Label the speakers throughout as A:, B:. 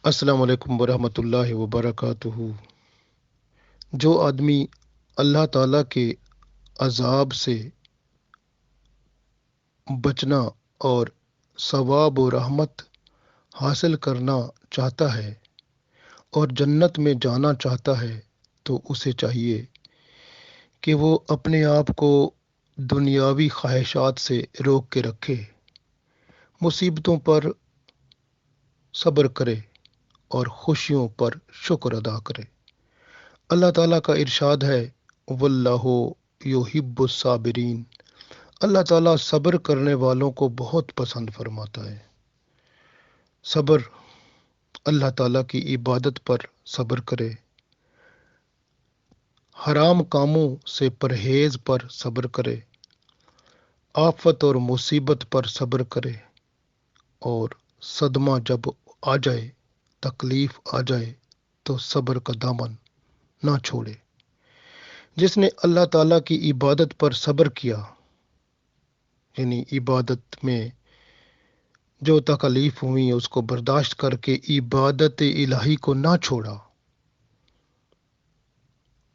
A: السلام علیکم ورحمۃ اللہ وبرکاتہ۔ جو آدمی اللہ تعالیٰ کے عذاب سے بچنا اور ثواب و رحمت حاصل کرنا چاہتا ہے اور جنت میں جانا چاہتا ہے تو اسے چاہیے کہ وہ اپنے آپ کو دنیاوی خواہشات سے روک کے رکھے، مصیبتوں پر صبر کرے اور خوشیوں پر شکر ادا کرے۔ اللہ تعالیٰ کا ارشاد ہے، واللہ یحب الصابرین۔ اللہ تعالیٰ صبر کرنے والوں کو بہت پسند فرماتا ہے۔ صبر، اللہ تعالیٰ کی عبادت پر صبر کرے، حرام کاموں سے پرہیز پر صبر کرے، آفت اور مصیبت پر صبر کرے، اور صدمہ جب آ جائے، تکلیف آ جائے تو صبر کا دامن نہ چھوڑے۔ جس نے اللہ تعالیٰ کی عبادت پر صبر کیا، یعنی عبادت میں جو تکلیف ہوئی اس کو برداشت کر کے عبادت الہی کو نہ چھوڑا،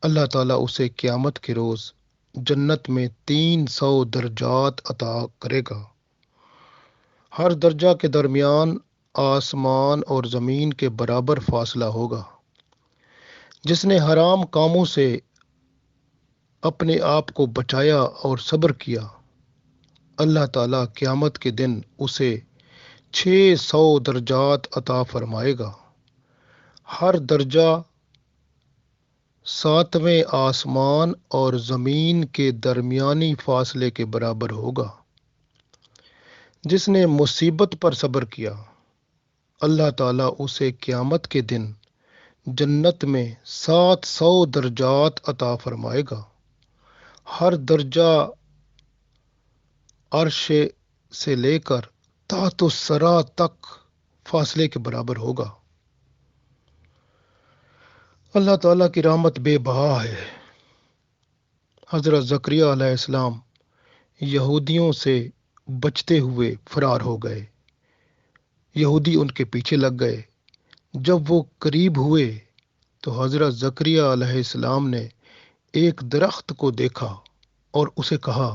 A: اللہ تعالیٰ اسے قیامت کے روز جنت میں 300 درجات عطا کرے گا۔ ہر درجہ کے درمیان آسمان اور زمین کے برابر فاصلہ ہوگا۔ جس نے حرام کاموں سے اپنے آپ کو بچایا اور صبر کیا، اللہ تعالیٰ قیامت کے دن اسے 600 درجات عطا فرمائے گا۔ ہر درجہ 7ویں آسمان اور زمین کے درمیانی فاصلے کے برابر ہوگا۔ جس نے مصیبت پر صبر کیا، اللہ تعالیٰ اسے قیامت کے دن جنت میں 700 درجات عطا فرمائے گا۔ ہر درجہ عرش سے لے کر تحت الثری تک فاصلے کے برابر ہوگا۔ اللہ تعالیٰ کی رحمت بے بہا ہے۔ حضرت زکریا علیہ السلام یہودیوں سے بچتے ہوئے فرار ہو گئے۔ یہودی ان کے پیچھے لگ گئے۔ جب وہ قریب ہوئے تو حضرت زکریا علیہ السلام نے ایک درخت کو دیکھا اور اسے کہا،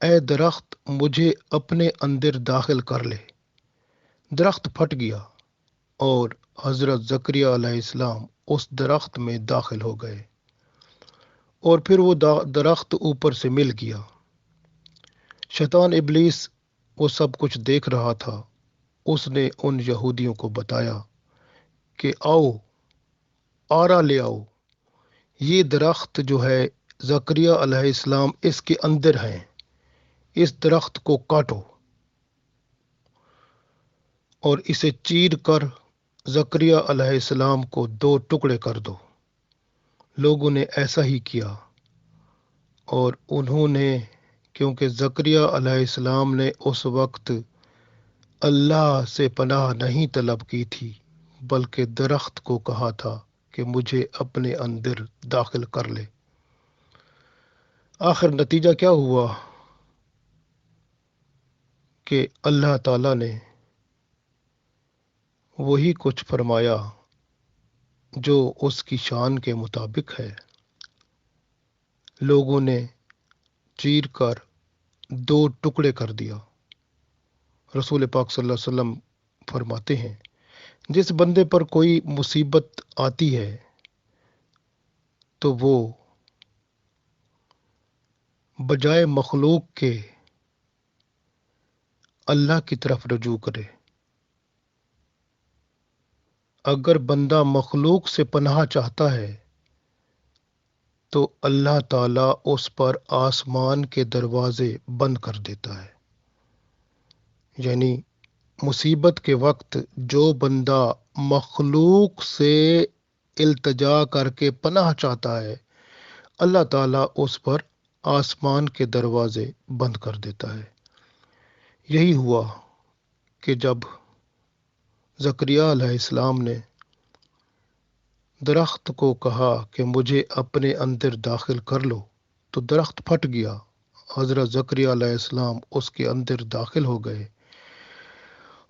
A: اے درخت، مجھے اپنے اندر داخل کر لے۔ درخت پھٹ گیا اور حضرت زکریا علیہ السلام اس درخت میں داخل ہو گئے، اور پھر وہ درخت اوپر سے مل گیا۔ شیطان ابلیس وہ سب کچھ دیکھ رہا تھا۔ اس نے ان یہودیوں کو بتایا کہ آؤ، آرا لے آؤ، یہ درخت جو ہے زکریا علیہ السلام اس کے اندر ہیں، اس درخت کو کاٹو اور اسے چیر کر زکریا علیہ السلام کو 2 ٹکڑے کر دو۔ لوگوں نے ایسا ہی کیا، اور انہوں نے، کیونکہ زکریا علیہ السلام نے اس وقت اللہ سے پناہ نہیں طلب کی تھی، بلکہ درخت کو کہا تھا کہ مجھے اپنے اندر داخل کر لے۔ آخر نتیجہ کیا ہوا کہ اللہ تعالیٰ نے وہی کچھ فرمایا جو اس کی شان کے مطابق ہے۔ لوگوں نے چیر کر 2 ٹکڑے کر دیا۔ رسول پاک صلی اللہ علیہ وسلم فرماتے ہیں، جس بندے پر کوئی مصیبت آتی ہے تو وہ بجائے مخلوق کے اللہ کی طرف رجوع کرے۔ اگر بندہ مخلوق سے پناہ چاہتا ہے تو اللہ تعالیٰ اس پر آسمان کے دروازے بند کر دیتا ہے۔ یعنی مصیبت کے وقت جو بندہ مخلوق سے التجا کر کے پناہ چاہتا ہے، اللہ تعالیٰ اس پر آسمان کے دروازے بند کر دیتا ہے۔ یہی ہوا کہ جب زکریا علیہ السلام نے درخت کو کہا کہ مجھے اپنے اندر داخل کر لو، تو درخت پھٹ گیا۔ حضرت زکریا علیہ السلام اس کے اندر داخل ہو گئے،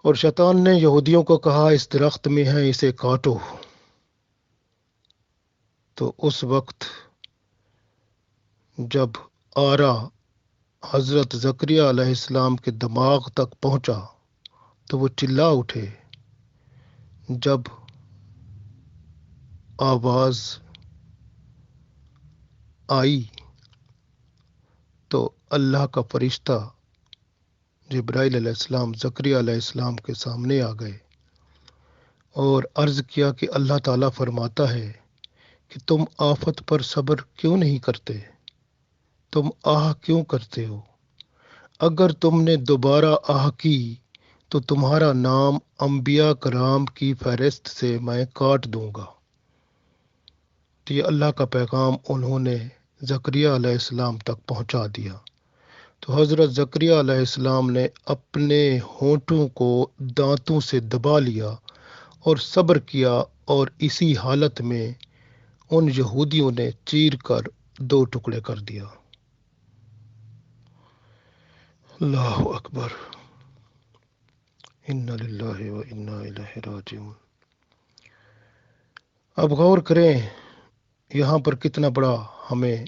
A: اور شیطان نے یہودیوں کو کہا اس درخت میں ہے اسے کاٹو۔ تو اس وقت جب آرا حضرت زکریا علیہ السلام کے دماغ تک پہنچا تو وہ چلا اٹھے۔ جب آواز آئی تو اللہ کا فرشتہ جبرائیل علیہ السلام زکریا علیہ السلام کے سامنے آ گئے اور عرض کیا کہ اللہ تعالیٰ فرماتا ہے کہ تم آفت پر صبر کیوں نہیں کرتے؟ تم آہ کیوں کرتے ہو؟ اگر تم نے دوبارہ آہ کی تو تمہارا نام انبیاء کرام کی فہرست سے میں کاٹ دوں گا۔ تو یہ اللہ کا پیغام انہوں نے زکریا علیہ السلام تک پہنچا دیا۔ تو حضرت زکریا علیہ السلام نے اپنے ہونٹوں کو دانتوں سے دبا لیا اور صبر کیا، اور اسی حالت میں ان یہودیوں نے چیر کر 2 ٹکڑے کر دیا۔ اللہ اکبر، انا للہ و انا الیہ راجعون۔ اب غور کریں یہاں پر کتنا بڑا ہمیں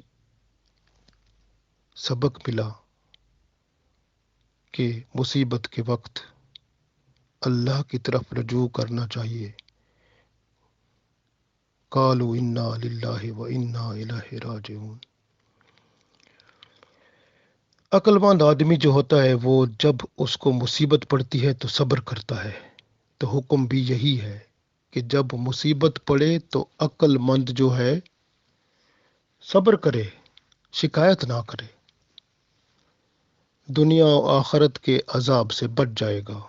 A: سبق ملا کہ مصیبت کے وقت اللہ کی طرف رجوع کرنا چاہیے۔ قالوا انا للہ و انا الیہ راجعون۔ عقل مند آدمی جو ہوتا ہے وہ جب اس کو مصیبت پڑتی ہے تو صبر کرتا ہے۔ تو حکم بھی یہی ہے کہ جب مصیبت پڑے تو عقل مند جو ہے صبر کرے، شکایت نہ کرے، دنیا و آخرت کے عذاب سے بچ جائے گا۔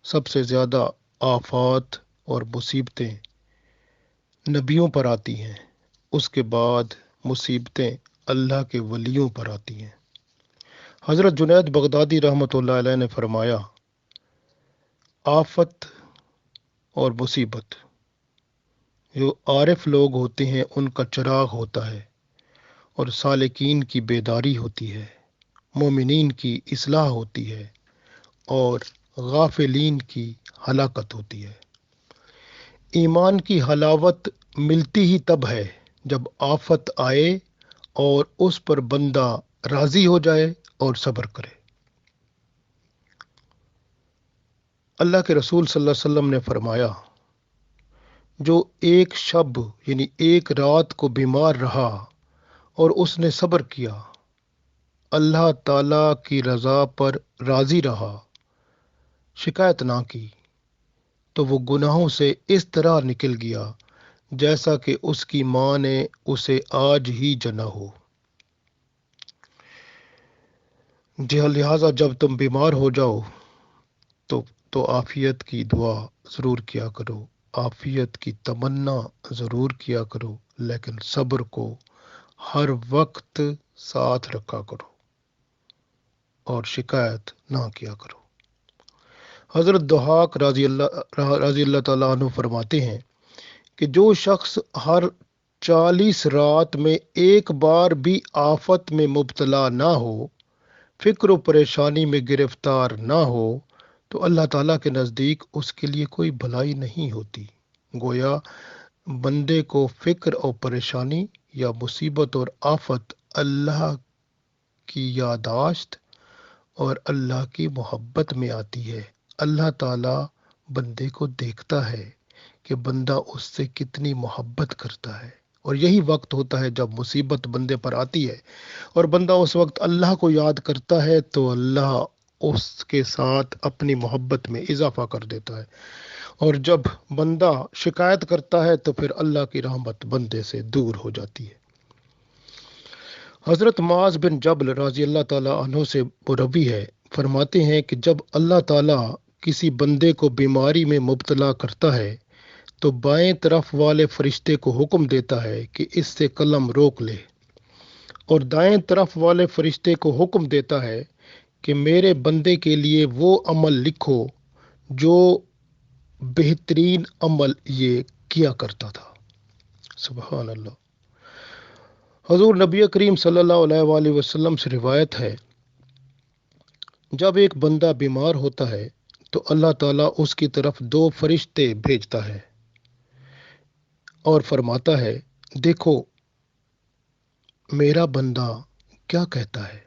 A: سب سے زیادہ آفات اور مصیبتیں نبیوں پر آتی ہیں، اس کے بعد مصیبتیں اللہ کے ولیوں پر آتی ہیں۔ حضرت جنید بغدادی رحمۃ اللہ علیہ نے فرمایا، آفت اور مصیبت جو عارف لوگ ہوتے ہیں ان کا چراغ ہوتا ہے، اور سالکین کی بیداری ہوتی ہے، مومنین کی اصلاح ہوتی ہے، اور غافلین کی ہلاکت ہوتی ہے۔ ایمان کی حلاوت ملتی ہی تب ہے جب آفت آئے اور اس پر بندہ راضی ہو جائے اور صبر کرے۔ اللہ کے رسول صلی اللہ علیہ وسلم نے فرمایا، جو ایک شب یعنی ایک رات کو بیمار رہا اور اس نے صبر کیا، اللہ تعالیٰ کی رضا پر راضی رہا، شکایت نہ کی، تو وہ گناہوں سے اس طرح نکل گیا جیسا کہ اس کی ماں نے اسے آج ہی جنا ہو۔ لہٰذا جب تم بیمار ہو جاؤ تو عافیت کی دعا ضرور کیا کرو، عافیت کی تمنا ضرور کیا کرو، لیکن صبر کو ہر وقت ساتھ رکھا کرو اور شکایت نہ کیا کرو۔ حضرت ضحاک رضی اللہ تعالیٰ عنہ فرماتے ہیں کہ جو شخص ہر 40 رات میں ایک بار بھی آفت میں مبتلا نہ ہو، فکر و پریشانی میں گرفتار نہ ہو، تو اللہ تعالیٰ کے نزدیک اس کے لیے کوئی بھلائی نہیں ہوتی۔ گویا بندے کو فکر اور پریشانی یا مصیبت اور آفت اللہ کی یادداشت اور اللہ کی محبت میں آتی ہے۔ اللہ تعالیٰ بندے کو دیکھتا ہے کہ بندہ اس سے کتنی محبت کرتا ہے، اور یہی وقت ہوتا ہے جب مصیبت بندے پر آتی ہے اور بندہ اس وقت اللہ کو یاد کرتا ہے تو اللہ اس کے ساتھ اپنی محبت میں اضافہ کر دیتا ہے، اور جب بندہ شکایت کرتا ہے تو پھر اللہ کی رحمت بندے سے دور ہو جاتی ہے۔ حضرت معاذ بن جبل رضی اللہ تعالیٰ عنہ سے مروی ہے، فرماتے ہیں کہ جب اللہ تعالیٰ کسی بندے کو بیماری میں مبتلا کرتا ہے تو بائیں طرف والے فرشتے کو حکم دیتا ہے کہ اس سے قلم روک لے، اور دائیں طرف والے فرشتے کو حکم دیتا ہے کہ میرے بندے کے لیے وہ عمل لکھو جو بہترین عمل یہ کیا کرتا تھا۔ سبحان اللہ۔ حضور نبی کریم صلی اللہ علیہ وآلہ وسلم سے روایت ہے جب ایک بندہ بیمار ہوتا ہے تو اللہ تعالیٰ اس کی طرف 2 فرشتے بھیجتا ہے اور فرماتا ہے، دیکھو میرا بندہ کیا کہتا ہے۔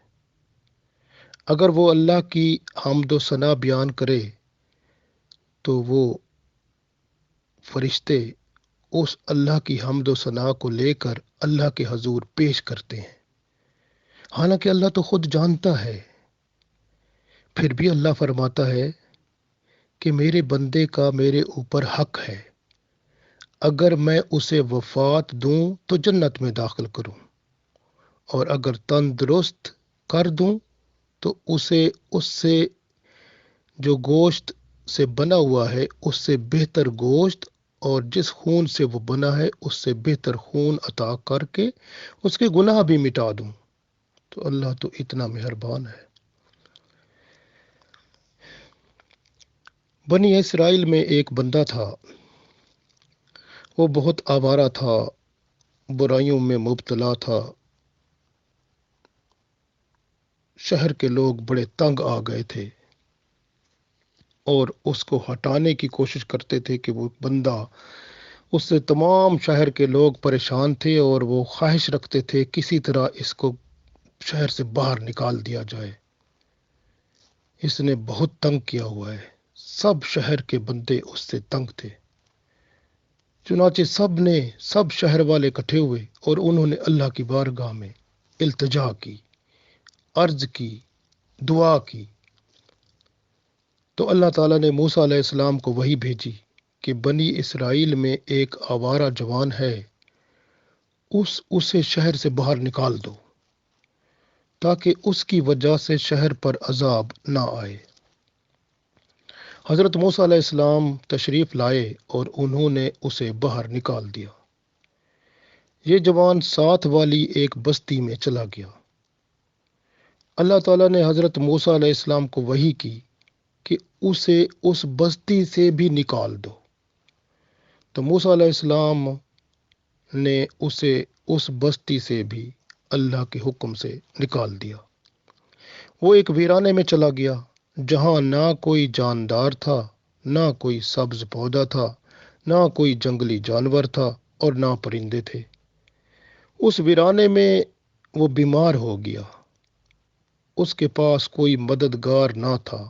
A: اگر وہ اللہ کی حمد و ثنا بیان کرے تو وہ فرشتے اس اللہ کی حمد و ثنا کو لے کر اللہ کے حضور پیش کرتے ہیں، حالانکہ اللہ تو خود جانتا ہے۔ پھر بھی اللہ فرماتا ہے کہ میرے بندے کا میرے اوپر حق ہے، اگر میں اسے وفات دوں تو جنت میں داخل کروں، اور اگر تندرست کر دوں تو اسے اس سے جو گوشت سے بنا ہوا ہے اس سے بہتر گوشت، اور جس خون سے وہ بنا ہے اس سے بہتر خون عطا کر کے اس کے گناہ بھی مٹا دوں۔ تو اللہ تو اتنا مہربان ہے۔ بنی اسرائیل میں ایک بندہ تھا، وہ بہت آوارہ تھا، برائیوں میں مبتلا تھا۔ شہر کے لوگ بڑے تنگ آ گئے تھے اور اس کو ہٹانے کی کوشش کرتے تھے کہ وہ بندہ، اس سے تمام شہر کے لوگ پریشان تھے اور وہ خواہش رکھتے تھے کسی طرح اس کو شہر سے باہر نکال دیا جائے۔ اس نے بہت تنگ کیا ہوا ہے، سب شہر کے بندے اس سے تنگ تھے۔ چنانچہ سب شہر والے اکٹھے ہوئے اور انہوں نے اللہ کی بارگاہ میں التجا کی، عرض کی، دعا کی۔ تو اللہ تعالیٰ نے موسیٰ علیہ السلام کو وحی بھیجی کہ بنی اسرائیل میں ایک آوارہ جوان ہے، اسے شہر سے باہر نکال دو تاکہ اس کی وجہ سے شہر پر عذاب نہ آئے۔ حضرت موسیٰ علیہ السلام تشریف لائے اور انہوں نے اسے باہر نکال دیا۔ یہ جوان ساتھ والی ایک بستی میں چلا گیا۔ اللہ تعالیٰ نے حضرت موسیٰ علیہ السلام کو وحی کی کہ اسے اس بستی سے بھی نکال دو۔ تو موسیٰ علیہ السلام نے اسے اس بستی سے بھی اللہ کے حکم سے نکال دیا۔ وہ ایک ویرانے میں چلا گیا جہاں نہ کوئی جاندار تھا، نہ کوئی سبز پودا تھا، نہ کوئی جنگلی جانور تھا اور نہ پرندے تھے۔ اس ویرانے میں وہ بیمار ہو گیا۔ اس کے پاس کوئی مددگار نہ تھا۔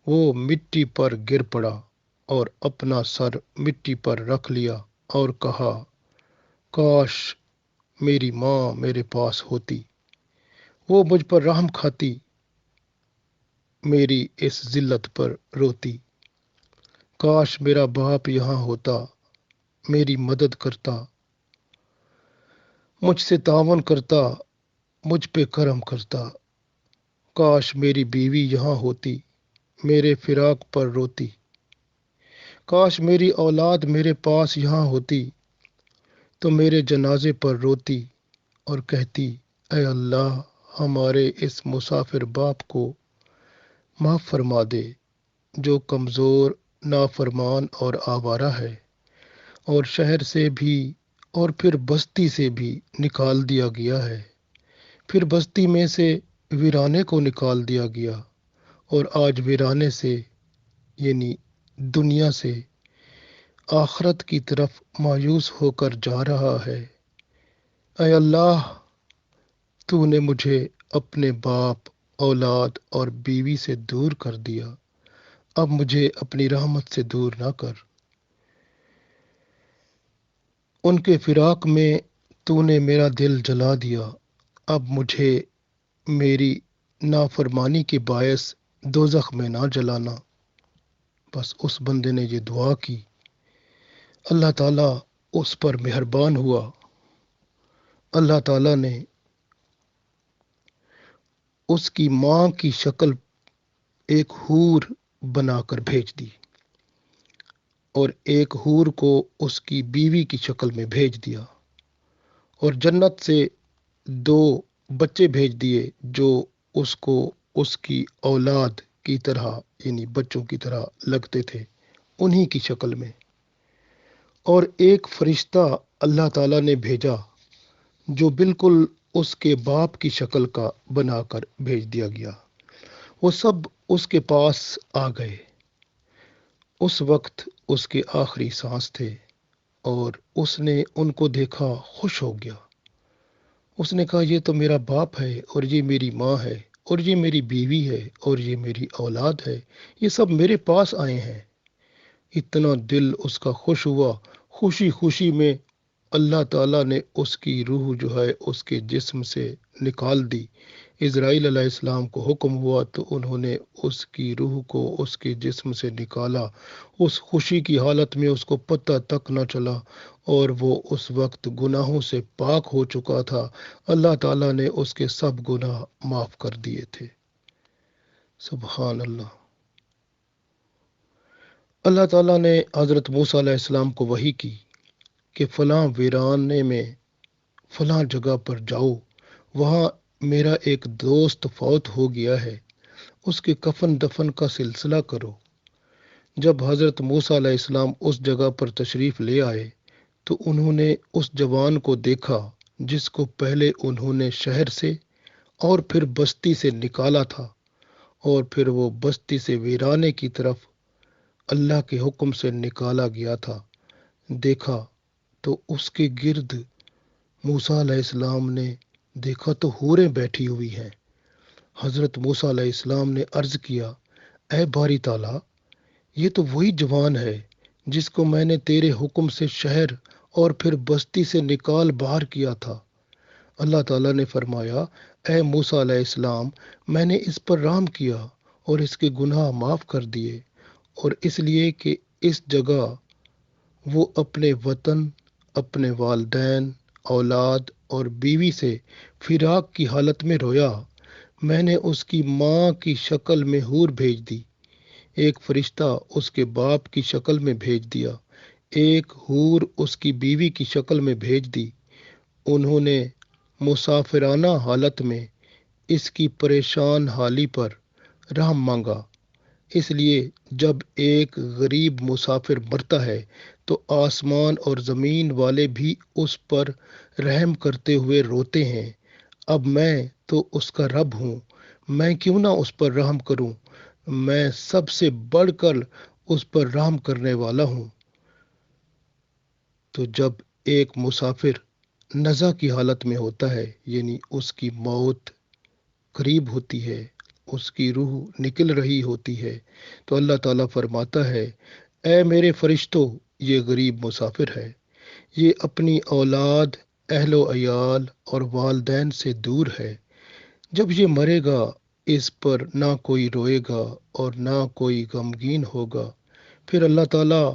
A: وہ مٹی پر گر پڑا اور اپنا سر مٹی پر رکھ لیا اور کہا، کاش میری ماں میرے پاس ہوتی، وہ مجھ پر رحم کھاتی، میری اس ذلت پر روتی۔ کاش میرا باپ یہاں ہوتا، میری مدد کرتا، مجھ سے تعاون کرتا، مجھ پہ کرم کرتا۔ کاش میری بیوی یہاں ہوتی، میرے فراق پر روتی۔ کاش میری اولاد میرے پاس یہاں ہوتی تو میرے جنازے پر روتی اور کہتی، اے اللہ ہمارے اس مسافر باپ کو معاف فرما دے جو کمزور، نافرمان اور آوارہ ہے، اور شہر سے بھی اور پھر بستی سے بھی نکال دیا گیا ہے، پھر بستی میں سے ویرانے کو نکال دیا گیا اور آج ویرانے سے یعنی دنیا سے آخرت کی طرف مایوس ہو کر جا رہا ہے۔ اے اللہ تو نے مجھے اپنے باپ، اولاد اور بیوی سے دور کر دیا، اب مجھے اپنی رحمت سے دور نہ کر۔ ان کے فراق میں تو نے میرا دل جلا دیا، اب مجھے میری نافرمانی کے باعث دوزخ میں نہ جلانا۔ بس اس بندے نے یہ دعا کی، اللہ تعالیٰ اس پر مہربان ہوا۔ اللہ تعالیٰ نے اس کی ماں کی شکل ایک حور بنا کر بھیج دی اور ایک حور کو اس کی بیوی کی شکل میں بھیج دیا، اور جنت سے 2 بچے بھیج دیے جو اس کو اس کی اولاد کی طرح یعنی بچوں کی طرح لگتے تھے، انہی کی شکل میں۔ اور ایک فرشتہ اللہ تعالیٰ نے بھیجا جو بالکل اس کے باپ کی شکل کا بنا کر بھیج دیا گیا۔ وہ سب اس کے پاس آ گئے۔ اس وقت اس کے آخری سانس تھے اور اس نے ان کو دیکھا، خوش ہو گیا۔ اس نے کہا، یہ تو میرا باپ ہے اور یہ میری ماں ہے اور یہ میری بیوی ہے اور یہ میری اولاد ہے، یہ سب میرے پاس آئے ہیں۔ اتنا دل اس کا خوش ہوا، خوشی خوشی میں اللہ تعالیٰ نے اس کی روح جو ہے اس کے جسم سے نکال دی۔ اسرائیل علیہ السلام کو حکم ہوا تو انہوں نے اس کی روح کو اس کے جسم سے نکالا۔ اس خوشی کی حالت میں اس کو پتہ تک نہ چلا اور وہ اس وقت گناہوں سے پاک ہو چکا تھا۔ اللہ تعالیٰ نے اس کے سب گناہ معاف کر دیے تھے۔ سبحان اللہ۔ اللہ تعالیٰ نے حضرت موسیٰ علیہ السلام کو وحی کی کہ فلاں ویرانے میں فلاں جگہ پر جاؤ، وہاں میرا ایک دوست فوت ہو گیا ہے، اس کے کفن دفن کا سلسلہ کرو۔ جب حضرت موسیٰ علیہ السلام اس جگہ پر تشریف لے آئے تو انہوں نے اس جوان کو دیکھا جس کو پہلے انہوں نے شہر سے اور پھر بستی سے نکالا تھا، اور پھر وہ بستی سے ویرانے کی طرف اللہ کے حکم سے نکالا گیا تھا۔ دیکھا تو اس کے گرد موسیٰ علیہ السلام نے دیکھا تو حوریں بیٹھی ہوئی ہیں۔ حضرت موسیٰ علیہ السلام نے عرض کیا، اے باری تعالیٰ، یہ تو وہی جوان ہے جس کو میں نے تیرے حکم سے شہر اور پھر بستی سے نکال باہر کیا تھا۔ اللہ تعالیٰ نے فرمایا، اے موسیٰ علیہ السلام، میں نے اس پر رحم کیا اور اس کے گناہ معاف کر دیے، اور اس لیے کہ اس جگہ وہ اپنے وطن، اپنے والدین، اولاد اور بیوی سے فراق کی حالت میں رویا۔ میں نے اس کی ماں کی شکل میں حور بھیج دی، ایک فرشتہ اس کے باپ کی شکل میں بھیج دیا، ایک حور اس کی بیوی کی شکل میں بھیج دی۔ انہوں نے مسافرانہ حالت میں اس کی پریشان حالی پر رحم مانگا۔ اس لیے جب ایک غریب مسافر مرتا ہے تو آسمان اور زمین والے بھی اس پر رحم کرتے ہوئے روتے ہیں۔ اب میں تو اس کا رب ہوں، میں کیوں نہ اس پر رحم کروں؟ میں سب سے بڑھ کر اس پر رحم کرنے والا ہوں۔ تو جب ایک مسافر نزع کی حالت میں ہوتا ہے، یعنی اس کی موت قریب ہوتی ہے، اس کی روح نکل رہی ہوتی ہے، تو اللہ تعالیٰ فرماتا ہے، اے میرے فرشتوں، یہ غریب مسافر ہے، یہ اپنی اولاد، اہل و عیال اور والدین سے دور ہے۔ جب یہ مرے گا اس پر نہ کوئی روئے گا اور نہ کوئی غمگین ہوگا۔ پھر اللہ تعالیٰ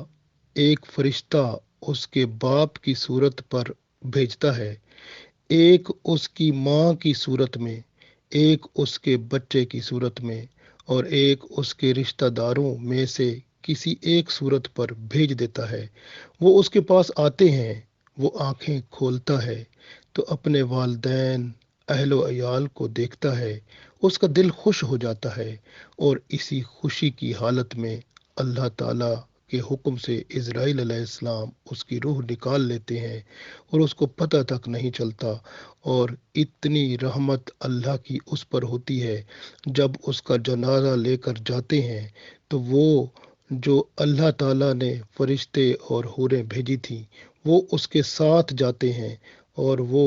A: ایک فرشتہ اس کے باپ کی صورت پر بھیجتا ہے، ایک اس کی ماں کی صورت میں، ایک اس کے بچے کی صورت میں، اور ایک اس کے رشتہ داروں میں سے کسی ایک صورت پر بھیج دیتا ہے۔ وہ اس کے پاس آتے ہیں، وہ آنکھیں کھولتا ہے تو اپنے والدین، اہل و عیال کو دیکھتا ہے، اس کا دل خوش ہو جاتا ہے، اور اسی خوشی کی حالت میں اللہ تعالیٰ کے حکم سے اسرائیل علیہ السلام اس کی روح نکال لیتے ہیں اور اس کو پتہ تک نہیں چلتا۔ اور اتنی رحمت اللہ کی اس پر ہوتی ہے، جب اس کا جنازہ لے کر جاتے ہیں تو وہ جو اللہ تعالیٰ نے فرشتے اور حوریں بھیجی تھیں وہ اس کے ساتھ جاتے ہیں، اور وہ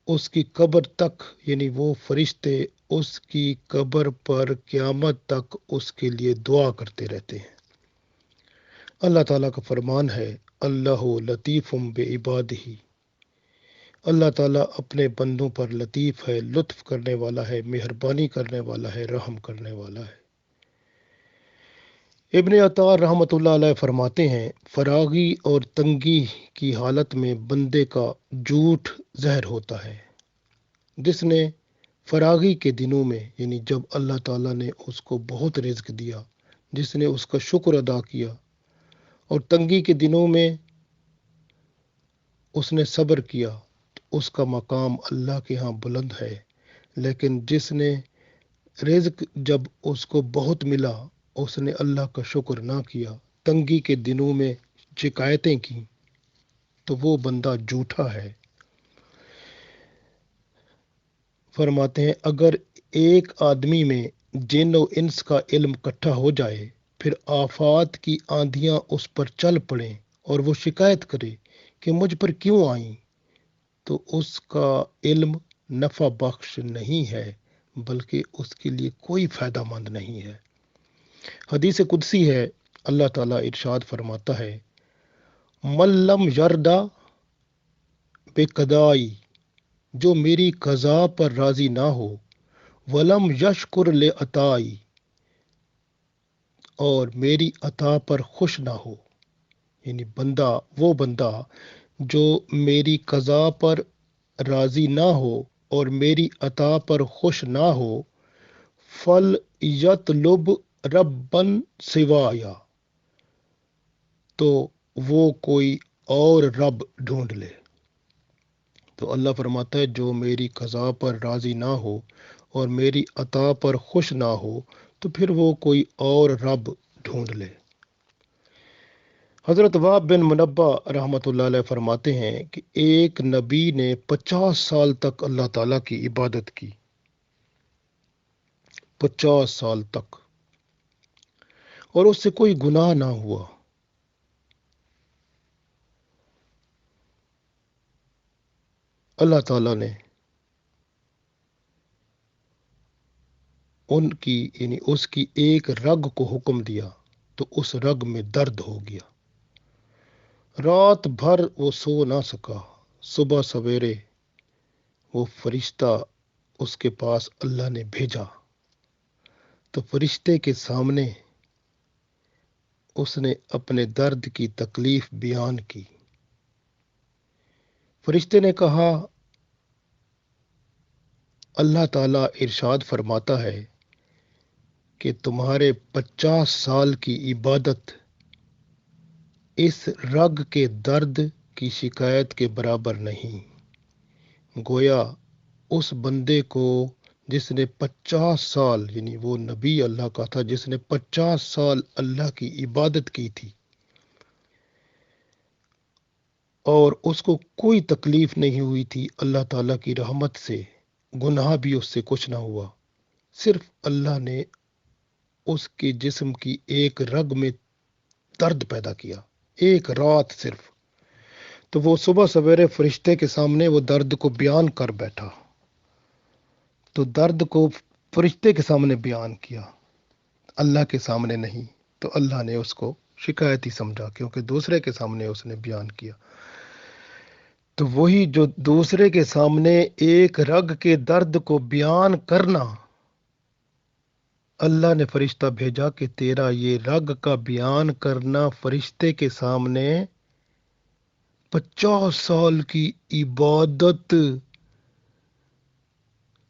A: اس کی قبر تک، یعنی وہ فرشتے اس کی قبر پر قیامت تک اس کے لیے دعا کرتے رہتے ہیں۔ اللہ تعالیٰ کا فرمان ہے، اللہ لطیف بعبادہ، اللہ تعالیٰ اپنے بندوں پر لطیف ہے، لطف کرنے والا ہے، مہربانی کرنے والا ہے، رحم کرنے والا ہے۔ ابن عطار رحمۃ اللہ علیہ فرماتے ہیں، فراغی اور تنگی کی حالت میں بندے کا جھوٹ زہر ہوتا ہے۔ جس نے فراغی کے دنوں میں، یعنی جب اللہ تعالیٰ نے اس کو بہت رزق دیا، جس نے اس کا شکر ادا کیا، اور تنگی کے دنوں میں اس نے صبر کیا، تو اس کا مقام اللہ کے ہاں بلند ہے۔ لیکن جس نے رزق جب اس کو بہت ملا، اس نے اللہ کا شکر نہ کیا، تنگی کے دنوں میں شکایتیں کی، تو وہ بندہ جھوٹا ہے۔ فرماتے ہیں، اگر ایک آدمی میں جن و انس کا علم اکٹھا ہو جائے، پھر آفات کی آندھیاں اس پر چل پڑیں اور وہ شکایت کرے کہ مجھ پر کیوں آئیں، تو اس کا علم نفع بخش نہیں ہے، بلکہ اس کے لیے کوئی فائدہ مند نہیں ہے۔ حدیث قدسی ہے، اللہ تعالیٰ ارشاد فرماتا ہے، من لم یردا بے قدائی، جو میری قضا پر راضی نہ ہو، ولم یشکر لے عطائی، اور میری عطا پر خوش نہ ہو، یعنی وہ بندہ جو میری قضا پر راضی نہ ہو اور میری عطا پر خوش نہ ہو، فل یطلب ربن سوایا، تو وہ کوئی اور رب ڈھونڈ لے۔ تو اللہ فرماتا ہے جو میری قضا پر راضی نہ ہو اور میری عطا پر خوش نہ ہو، تو پھر وہ کوئی اور رب ڈھونڈ لے۔ حضرت وہب بن منبع رحمۃ اللہ علیہ فرماتے ہیں کہ ایک نبی نے 50 سال تک اللہ تعالیٰ کی عبادت کی، 50 سال تک، اور اس سے کوئی گناہ نہ ہوا۔ اللہ تعالیٰ نے اس کی ایک رگ کو حکم دیا تو اس رگ میں درد ہو گیا، رات بھر وہ سو نہ سکا۔ صبح سویرے وہ فرشتہ اس کے پاس اللہ نے بھیجا تو فرشتے کے سامنے اس نے اپنے درد کی تکلیف بیان کی۔ فرشتے نے کہا، اللہ تعالیٰ ارشاد فرماتا ہے کہ تمہارے 50 سال کی عبادت اس رگ کے درد کی شکایت کے برابر نہیں۔ گویا اس بندے کو جس نے 50 سال، یعنی وہ نبی اللہ کا تھا جس نے 50 سال اللہ کی عبادت کی تھی، اور اس کو کوئی تکلیف نہیں ہوئی تھی اللہ تعالیٰ کی رحمت سے، گناہ بھی اس سے کچھ نہ ہوا، صرف اللہ نے اس کے جسم کی ایک رگ میں درد پیدا کیا، ایک رات صرف، تو وہ صبح سویرے فرشتے کے سامنے وہ درد کو بیان کر بیٹھا، تو درد کو فرشتے کے سامنے بیان کیا، اللہ کے سامنے نہیں، تو اللہ نے اس کو شکایتی سمجھا کیونکہ دوسرے کے سامنے اس نے بیان کیا۔ تو وہی جو دوسرے کے سامنے ایک رگ کے درد کو بیان کرنا، اللہ نے فرشتہ بھیجا کہ تیرا یہ رگ کا بیان کرنا فرشتے کے سامنے 50 سال کی عبادت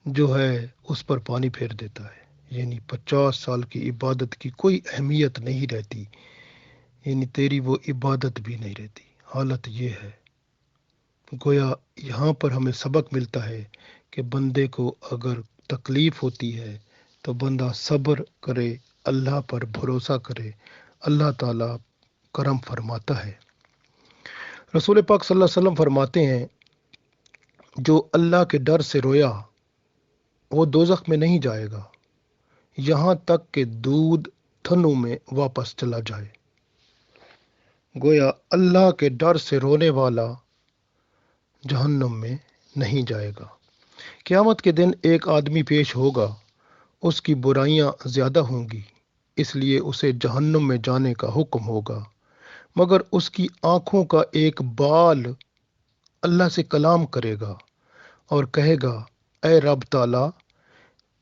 A: جو ہے اس پر پانی پھیر دیتا ہے، یعنی 50 سال کی عبادت کی کوئی اہمیت نہیں رہتی، یعنی تیری وہ عبادت بھی نہیں رہتی۔ حالت یہ ہے، گویا یہاں پر ہمیں سبق ملتا ہے کہ بندے کو اگر تکلیف ہوتی ہے تو بندہ صبر کرے، اللہ پر بھروسہ کرے، اللہ تعالیٰ کرم فرماتا ہے۔ رسول پاک صلی اللہ علیہ وسلم فرماتے ہیں، جو اللہ کے ڈر سے رویا وہ دوزخ میں نہیں جائے گا یہاں تک کہ دودھ تھنوں میں واپس چلا جائے۔ گویا اللہ کے ڈر سے رونے والا جہنم میں نہیں جائے گا۔ قیامت کے دن ایک آدمی پیش ہوگا، اس کی برائیاں زیادہ ہوں گی، اس لیے اسے جہنم میں جانے کا حکم ہوگا، مگر اس کی آنکھوں کا ایک بال اللہ سے کلام کرے گا اور کہے گا، اے رب تعالیٰ،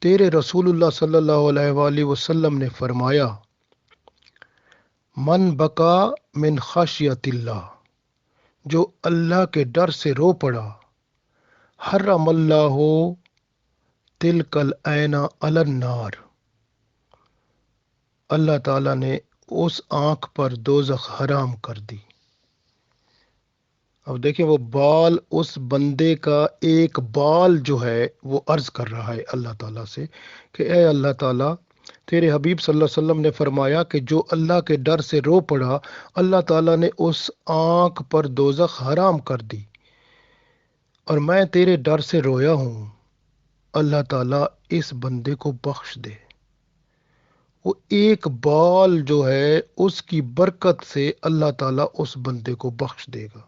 A: تیرے رسول اللہ صلی اللہ علیہ وآلہ وسلم نے فرمایا، من بکا من خشیت اللہ، جو اللہ کے ڈر سے رو پڑا، حرم اللہ تلک العین علی النار، اللہ تعالیٰ نے اس آنکھ پر دوزخ حرام کر دی۔ اب دیکھیں وہ بال، اس بندے کا ایک بال جو ہے وہ عرض کر رہا ہے اللہ تعالیٰ سے کہ اے اللہ تعالیٰ، تیرے حبیب صلی اللہ علیہ وسلم نے فرمایا کہ جو اللہ کے ڈر سے رو پڑا، اللہ تعالیٰ نے اس آنکھ پر دوزخ حرام کر دی، اور میں تیرے ڈر سے رویا ہوں، اللہ تعالیٰ اس بندے کو بخش دے۔ وہ ایک بال جو ہے اس کی برکت سے اللہ تعالیٰ اس بندے کو بخش دے گا۔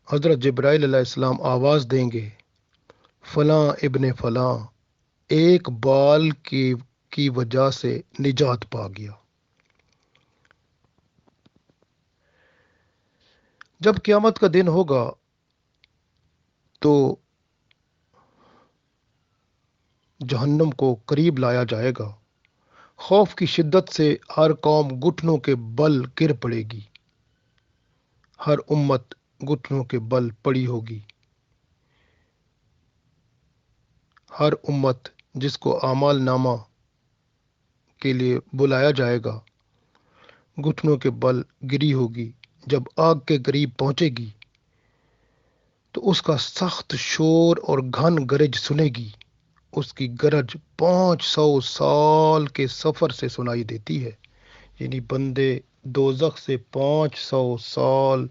A: حضرت جبرائیل علیہ السلام آواز دیں گے، فلاں ابن فلاں ایک بال کی وجہ سے نجات پا گیا۔ جب قیامت کا دن ہوگا تو جہنم کو قریب لایا جائے گا۔ خوف کی شدت سے ہر قوم گھٹنوں کے بل گر پڑے گی، ہر امت گھٹنوں کے بل پڑی ہوگی۔ ہر امت جس کو اعمال نامہ کے لیے بلایا جائے گا گھٹنوں کے بل گری ہوگی۔ جب آگ کے قریب پہنچے گی تو اس کا سخت شور اور گھن گرج سنے گی۔ اس کی گرج 500 سال کے سفر سے سنائی دیتی ہے، یعنی بندے دوزخ سے 500 سال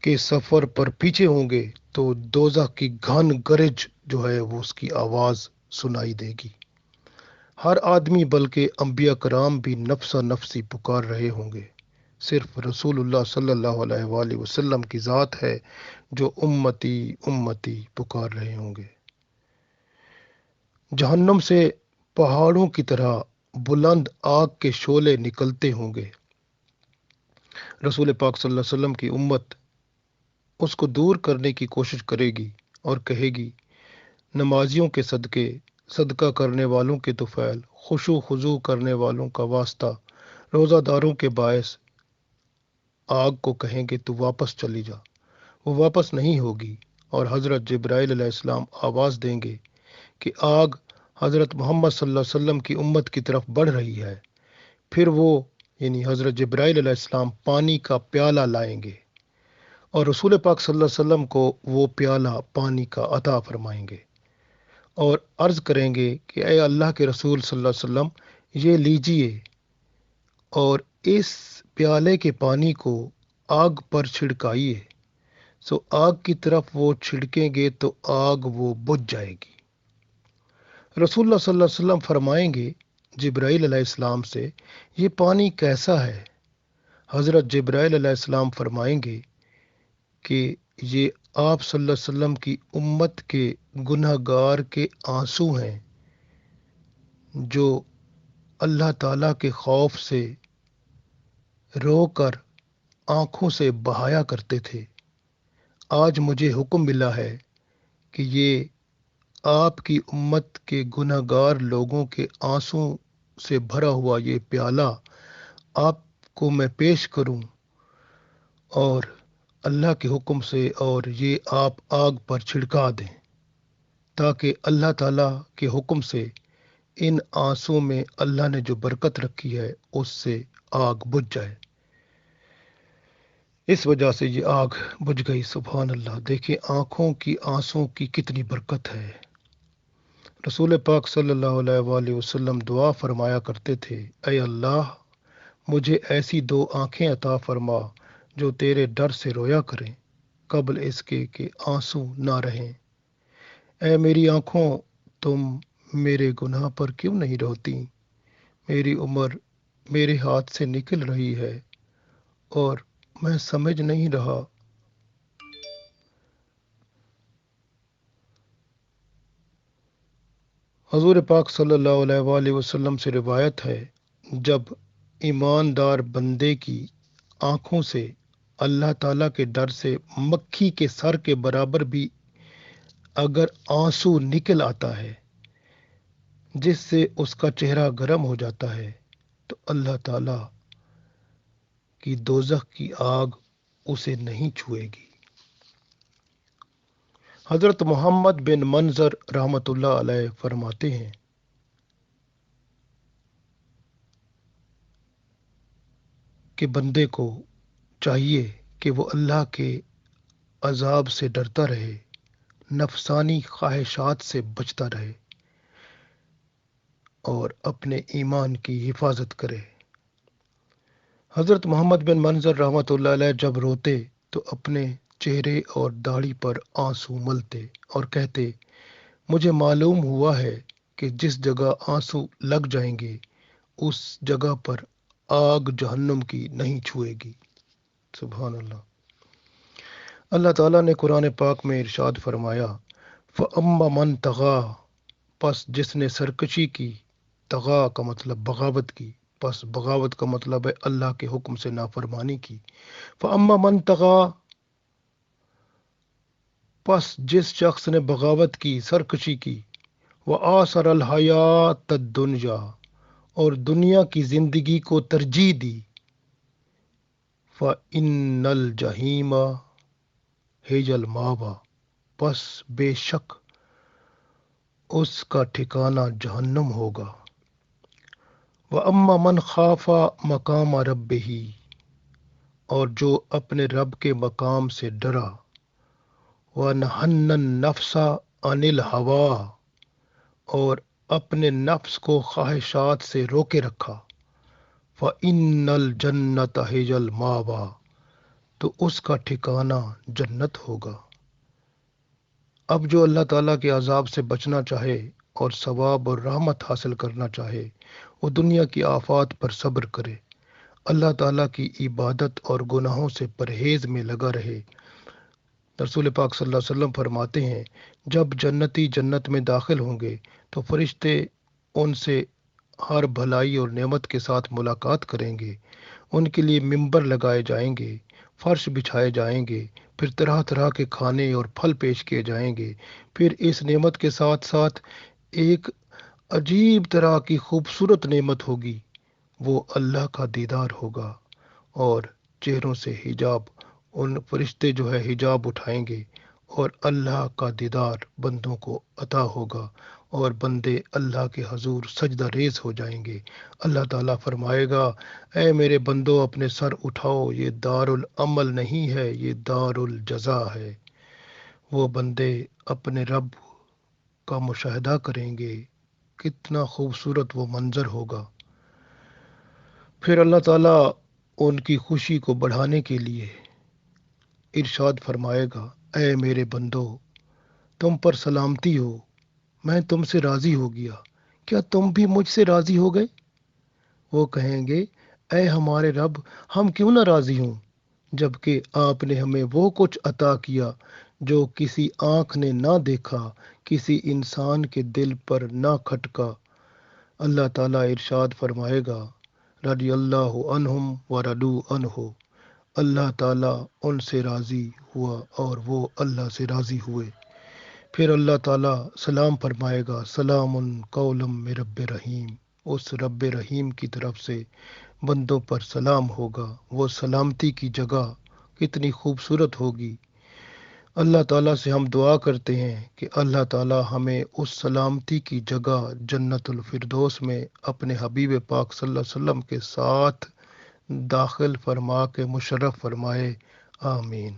A: کے سفر پر پیچھے ہوں گے تو دوزخ کی گھن گرج جو ہے وہ اس کی آواز سنائی دے گی۔ ہر آدمی بلکہ انبیاء کرام بھی نفسا نفسی پکار رہے ہوں گے، صرف رسول اللہ صلی اللہ علیہ وآلہ وسلم کی ذات ہے جو امتی امتی پکار رہے ہوں گے۔ جہنم سے پہاڑوں کی طرح بلند آگ کے شعلے نکلتے ہوں گے۔ رسول پاک صلی اللہ علیہ وسلم کی امت اس کو دور کرنے کی کوشش کرے گی اور کہے گی، نمازیوں کے صدقے، صدقہ کرنے والوں کے طفیل، خشوع خضوع کرنے والوں کا واسطہ، روزہ داروں کے باعث آگ کو کہیں گے تو واپس چلی جا۔ وہ واپس نہیں ہوگی اور حضرت جبرائیل علیہ السلام آواز دیں گے کہ آگ حضرت محمد صلی اللہ علیہ وسلم کی امت کی طرف بڑھ رہی ہے۔ پھر وہ یعنی حضرت جبرائیل علیہ السلام پانی کا پیالہ لائیں گے اور رسول پاک صلی اللہ علیہ وسلم کو وہ پیالہ پانی کا عطا فرمائیں گے اور عرض کریں گے کہ اے اللہ کے رسول صلی اللہ علیہ وسلم، یہ لیجئے اور اس پیالے کے پانی کو آگ پر چھڑکائیے۔ سو آگ کی طرف وہ چھڑکیں گے تو آگ وہ بجھ جائے گی۔ رسول اللہ صلی اللہ علیہ وسلم فرمائیں گے جبرائیل علیہ السلام سے، یہ پانی کیسا ہے؟ حضرت جبرائیل علیہ السلام فرمائیں گے کہ یہ آپ صلی اللہ علیہ وسلم کی امت کے گناہ گار کے آنسو ہیں جو اللہ تعالیٰ کے خوف سے رو کر آنکھوں سے بہایا کرتے تھے۔ آج مجھے حکم ملا ہے کہ یہ آپ کی امت کے گناہ گار لوگوں کے آنسوں سے بھرا ہوا یہ پیالہ آپ کو میں پیش کروں اور اللہ کے حکم سے، اور یہ آپ آگ پر چھڑکا دیں تاکہ اللہ تعالیٰ کے حکم سے ان آنسوں میں اللہ نے جو برکت رکھی ہے اس سے آگ بجھ جائے۔ اس وجہ سے یہ آگ بجھ گئی۔ سبحان اللہ! دیکھیں آنکھوں کی آنسوں کی کتنی برکت ہے۔ رسول پاک صلی اللہ علیہ وآلہ وسلم دعا فرمایا کرتے تھے، اے اللہ مجھے ایسی 2 آنکھیں عطا فرما جو تیرے ڈر سے رویا کریں قبل اس کے کہ آنسو نہ رہیں۔ اے میری آنکھوں، تم میرے گناہ پر کیوں نہیں روتی؟ میری عمر میرے ہاتھ سے نکل رہی ہے اور میں سمجھ نہیں رہا۔ حضور پاک صلی اللہ علیہ وآلہ وسلم سے روایت ہے، جب ایماندار بندے کی آنکھوں سے اللہ تعالیٰ کے ڈر سے مکھی کے سر کے برابر بھی اگر آنسو نکل آتا ہے جس سے اس کا چہرہ گرم ہو جاتا ہے تو اللہ تعالیٰ کی دوزخ کی آگ اسے نہیں چھوئے گی۔ حضرت محمد بن منظر رحمۃ اللہ علیہ فرماتے ہیں کہ بندے کو چاہیے کہ وہ اللہ کے عذاب سے ڈرتا رہے، نفسانی خواہشات سے بچتا رہے اور اپنے ایمان کی حفاظت کرے۔ حضرت محمد بن منظر رحمۃ اللہ علیہ جب روتے تو اپنے چہرے اور داڑھی پر آنسو ملتے اور کہتے، مجھے معلوم ہوا ہے کہ جس جگہ آنسو لگ جائیں گے اس جگہ پر آگ جہنم کی نہیں چھوئے گی۔ سبحان اللہ۔ اللہ تعالیٰ نے قرآن پاک میں ارشاد فرمایا، فَأَمَّا مَن طَغَىٰ، پس جس نے سرکشی کی، طغا کا مطلب بغاوت کی، پس بغاوت کا مطلب ہے اللہ کے حکم سے نافرمانی کی۔ فَأَمَّا مَن طَغَىٰ، پس جس شخص نے بغاوت کی، سرکشی کی، وَآثَرَ الْحَیَاةَ الدُّنْیَا، اور دنیا کی زندگی کو ترجیح دی، فَإِنَّ الْجَحِیمَ ہِیَ الْمَأْوَىٰ، پس بے شک اس کا ٹھکانہ جہنم ہوگا۔ وَأَمَّا مَنْ خَافَ مَقَامَ رَبِّهِ، اور جو اپنے رب کے مقام سے ڈرا، وَنَهَى النَّفْسَ عَنِ الْهَوَىٰ، اور اپنے نفس کو خواہشات سے روکے رکھا، فَإِنَّ الْجَنَّةَ هِیَ الْمَأْوَىٰ، تو اس کا ٹھکانہ جنت ہوگا۔ اب جو اللہ تعالیٰ کے عذاب سے بچنا چاہے اور ثواب اور رحمت حاصل کرنا چاہے، وہ دنیا کی آفات پر صبر کرے، اللہ تعالیٰ کی عبادت اور گناہوں سے پرہیز میں لگا رہے۔ رسول پاک صلی اللہ علیہ وسلم فرماتے ہیں، جب جنتی جنت میں داخل ہوں گے تو فرشتے ان سے ہر بھلائی اور نعمت کے ساتھ ملاقات کریں گے، ان کے لیے ممبر لگائے جائیں گے، فرش بچھائے جائیں گے، پھر طرح طرح کے کھانے اور پھل پیش کیے جائیں گے، پھر اس نعمت کے ساتھ ساتھ ایک عجیب طرح کی خوبصورت نعمت ہوگی، وہ اللہ کا دیدار ہوگا، اور چہروں سے حجاب، ان فرشتے جو ہے حجاب اٹھائیں گے اور اللہ کا دیدار بندوں کو عطا ہوگا، اور بندے اللہ کے حضور سجدہ ریز ہو جائیں گے۔ اللہ تعالیٰ فرمائے گا، اے میرے بندو اپنے سر اٹھاؤ، یہ دار العمل نہیں ہے، یہ دار الجزا ہے۔ وہ بندے اپنے رب کا مشاہدہ کریں گے، کتنا خوبصورت وہ منظر ہوگا۔ پھر اللہ تعالیٰ ان کی خوشی کو بڑھانے کے لیے ارشاد فرمائے گا، اے میرے بندو تم پر سلامتی ہو، میں تم سے راضی ہو گیا، کیا تم بھی مجھ سے راضی ہو گئے؟ وہ کہیں گے، اے ہمارے رب، ہم کیوں نہ راضی ہوں، جبکہ آپ نے ہمیں وہ کچھ عطا کیا جو کسی آنکھ نے نہ دیکھا، کسی انسان کے دل پر نہ کھٹکا۔ اللہ تعالیٰ ارشاد فرمائے گا، رضی اللہ عنہم ورضوا عنہ، اللہ تعالیٰ ان سے راضی ہوا اور وہ اللہ سے راضی ہوئے۔ پھر اللہ تعالیٰ سلام فرمائے گا، سلام قولا من رب رحیم، اس رب رحیم کی طرف سے بندوں پر سلام ہوگا۔ وہ سلامتی کی جگہ کتنی خوبصورت ہوگی۔ اللہ تعالیٰ سے ہم دعا کرتے ہیں کہ اللہ تعالیٰ ہمیں اس سلامتی کی جگہ جنت الفردوس میں اپنے حبیب پاک صلی اللہ علیہ وسلم کے ساتھ داخل فرما کے مشرف فرمائے، آمین۔